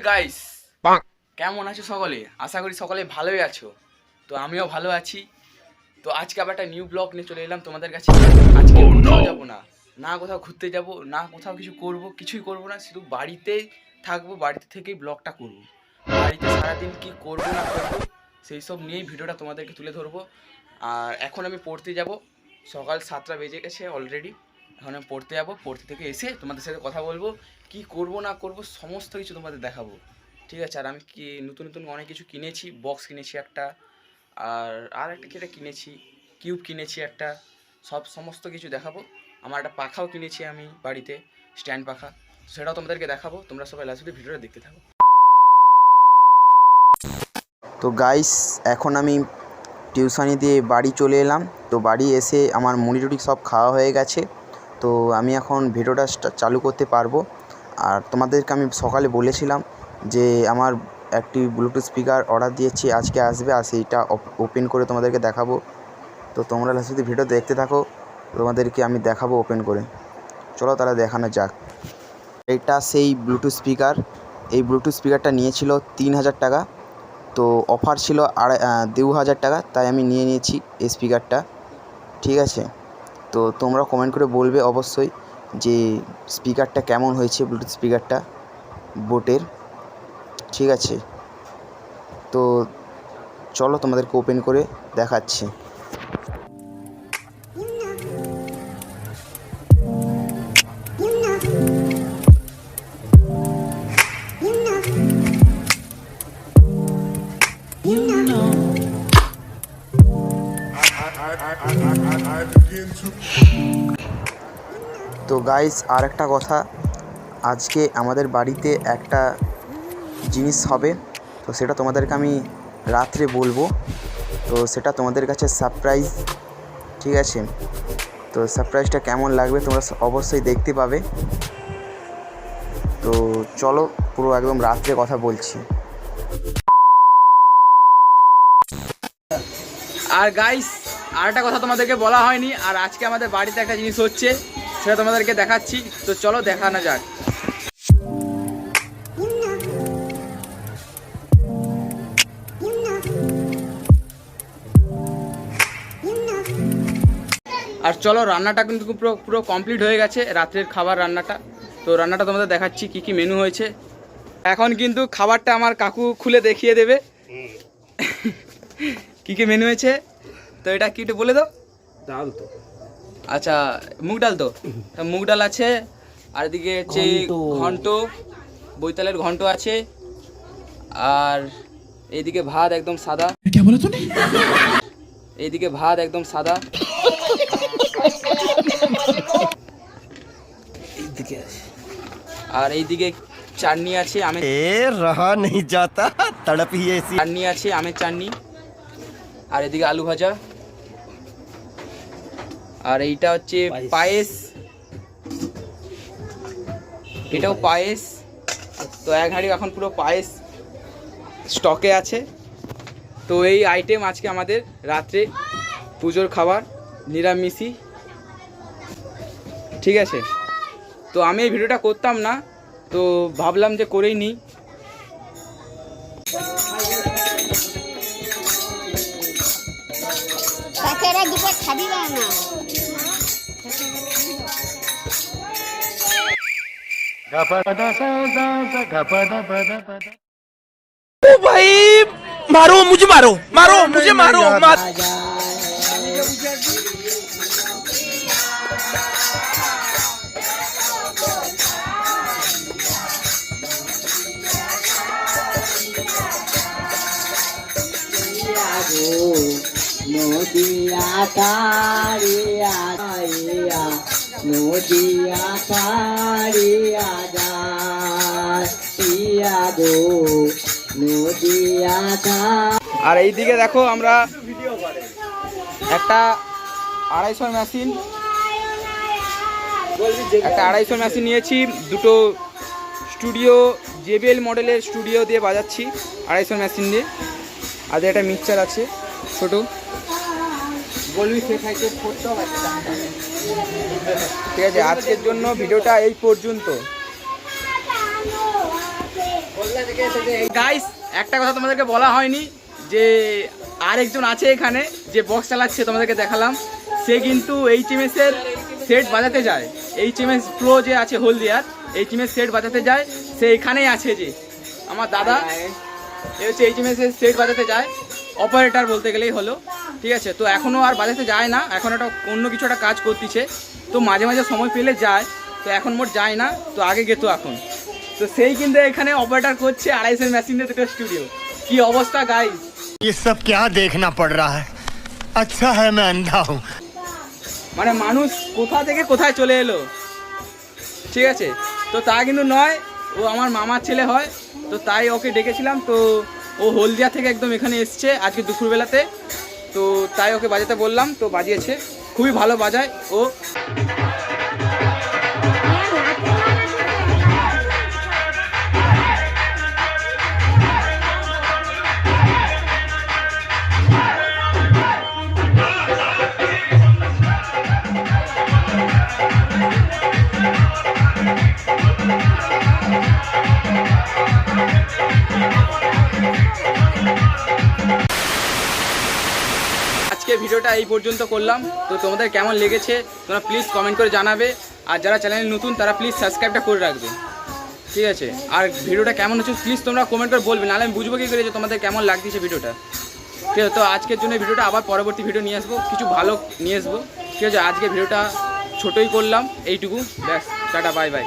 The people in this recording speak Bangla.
গাইস, কেমন আছো সকলে? আশা করি সকলে ভালোই আছো। তো আমিও ভালো আছি। তো আজকে আবার একটা নিউ ব্লগ নিয়ে চলে এলাম তোমাদের কাছে। আজকে কোথাও যাবো না, না কোথাও ঘুরতে যাব, না কোথাও কিছু করব, কিছুই করব না, শুধু বাড়িতেই থাকবো। বাড়িতে থেকেই ব্লগটা করব। বাড়িতে সারাদিন কি করব না করব সেই সব নিয়েই ভিডিওটা তোমাদেরকে তুলে ধরবো। আর এখন আমি পড়তে যাব, সকাল 7টা বেজে গেছে অলরেডি। এখন আমি পড়তে যাবো, পড়তে থেকে এসে তোমাদের সাথে কথা বলবো, কি করব না করব সমস্ত কিছু তোমাদের দেখাবো, ঠিক আছে? আর আমি কি নতুন নতুন অনেক কিছু কিনেছি, বক্স কিনেছি একটা, আর একটা কেটে কিনেছি, কিউব কিনেছি একটা, সমস্ত কিছু দেখাবো। আমার একটা পাখাও কিনেছি আমি বাড়িতে, স্ট্যান্ড পাখা, সেটাও তোমাদেরকে দেখাবো। তোমরা সবাই লাস্ট অবধি ভিডিওটা দেখতে থাকো। তো গাইস, এখন আমি টিউশনি দিয়ে বাড়ি চলে এলাম। তো বাড়ি এসে আমার মুড়ি টুড়ি সব খাওয়া হয়ে গেছে। তো আমি এখন ভিডিওটা চালু করতে পারবো। আর তোমাদেরকে আমি সকালে বলেছিলাম যে আমার একটি ব্লুটুথ স্পিকার অর্ডার দিয়েছি, আজকে আসবে, আর সেইটা ওপেন করে তোমাদেরকে দেখাবো। তো তোমরা যদি ভিডিও দেখতে থাকো, তোমাদেরকে আমি দেখাবো ওপেন করে। চলো তাহলে দেখানো যাক। এটা সেই ব্লুটুথ স্পিকার। এই ব্লুটুথ স্পিকারটা নিয়েছিল 3000 টাকা। তো অফার ছিল 2000 টাকা, তাই আমি নিয়ে নিয়েছি এই স্পিকারটা, ঠিক আছে? তো তোমরা কমেন্ট করে বলবে অবশ্যই যে স্পিকারটা কেমন হয়েছে, ব্লুটুথ স্পিকারটা বোটের, ঠিক আছে? তো চলো তোমাদেরকে ওপেন করে দেখাচ্ছি। তো গাইস, আর একটা কথা, আজকে আমাদের বাড়িতে একটা জিনিস হবে, তো সেটা তোমাদেরকে আমি রাত্রে বলবো। তো সেটা তোমাদের কাছে সারপ্রাইজ, ঠিক আছে? তো সারপ্রাইজটা কেমন লাগবে তোমরা অবশ্যই দেখতে পাবে। তো চলো, পুরো একদম রাত্রে কথা বলছি। আর গাইস, আর একটা কথা তোমাদেরকে বলা হয়নি, আর আজকে আমাদের বাড়িতে একটা জিনিস হচ্ছে, সেটা তোমাদেরকে দেখাচ্ছি। তো চলো দেখানো যাক। আর চলো, রান্নাটা কিন্তু পুরো পুরো কমপ্লিট হয়ে গেছে, রাত্রের খাবার রান্নাটা। তো রান্নাটা তোমাদের দেখাচ্ছি কি কি মেনু হয়েছে। এখন কিন্তু খাবারটা আমার কাকু খুলে দেখিয়ে দেবে কি কি মেনু হয়েছে। তো এটা কি একটু বলে দাও। ডাল তো, আচ্ছা, মুগ ডাল। তো মুগ ডাল আছে, আর এদিকে হচ্ছে ঘন্ট, বৈতালের ঘন্ট আছে, আর এইদিকে ভাত একদম সাদা। কি বলে তুমি? এইদিকে ভাত একদম সাদা, এইদিকে আছে, আর এইদিকে চাটনি আছে, আমের रहा नहीं जाता तड़प ही ऐसी। চাটনি আছে, আমের চাটনি, আর এদিকে আলু ভাজা, আর এইটা হচ্ছে পায়েস, এটাও পায়েস। তো এক হাঁড়ি এখন পুরো পায়েস স্টকে আছে। তো এই আইটেম আজকে আমাদের রাত্রে পুজোর খাবার, নিরামিষই, ঠিক আছে? তো আমি এই ভিডিওটা করতাম না, তো ভাবলাম যে করেই নিই। ओ भाई, मारो मुझे, मारो मारो मुझे, मारो मत। নদিয়া তারিয়া নদিয়া তারিয়া যায় গো নদিয়া। আর এইদিকে দেখো, আমরা একটা 250 মেশিন নিয়েছি, দুটো স্টুডিও JBL মডেলের স্টুডিও দিয়ে বাজাচ্ছি 250 মেশিন দিয়ে। আর একটা মিক্সচার আছে ছোট, বলবি শেখাইতে করতেও আছে। ঠিক আছে, আজকের জন্য ভিডিওটা এই পর্যন্ত। গাইস একটা কথা তোমাদেরকে বলা হয়নি যে আরেকজন আছে এখানে যে বক্স চালাচ্ছে, তোমাদেরকে দেখালাম। সে কিন্তু HMS এর সেট বাজাতে যায়, HMS প্রো যে আছে হলদিয়ার, HMS সেট বাজাতে যায়। সে এখানেই আছে, যে আমার দাদা, এ হচ্ছে HMS এর সেট বাজাতে যায়, অপারেটর বলতে গেলেই হলো। ঠিক আছে, তো এখনও আর বাজাতে যায় না, এখন একটা অন্য কিছু একটা কাজ করতেছে। তো মাঝে মাঝে সময় পেলে যায়, তো এখন মোট যায় না, তো আগে গেতো এখন। তো সেই কিন্তু এখানে অপারেটর করছে 250 মেশিন দিয়ে দুটো স্টুডিও। কি অবস্থা গাইস! ये सब क्या देखना पड़ रहा है? अच्छा है मैं अंधा हूँ। মানে মানুষ কোথা থেকে কোথায় চলে এলো, ঠিক আছে। তো তা কিন্তু নয়, ও আমার মামার ছেলে হয়, তো তাই ওকে ডেকেছিলাম। তো ও হলদিয়া থেকে একদম এখানে এসছে আজকে দুপুরবেলাতে, তো তাই ওকে বাজাতে বললাম, তো বাজিয়েছে, খুবই ভালো বাজায় ও। আজকে ভিডিওটা এই পর্যন্ত করলাম, তো তোমাদের কেমন লেগেছে তোমরা প্লিজ কমেন্ট করে জানাবে। আর যারা চ্যানেল নতুন তারা প্লিজ সাবস্ক্রাইবটা করে রাখবে, ঠিক আছে। আর ভিডিওটা কেমন হচ্ছে প্লিজ তোমরা কমেন্ট করে বলবে, নাহলে আমি বুঝবো কী করে যে তোমাদের কেমন লাগছে ভিডিওটা, ঠিক আছে। তো আজকের জন্য ভিডিওটা আবার পরবর্তী ভিডিও নিয়ে আসবো, কিছু ভালো নিয়ে আসবো, ঠিক আছে। আজকে ভিডিওটা ছোটোই করলাম, এইটুকু, ব্যাস, টাটা, বাই বাই।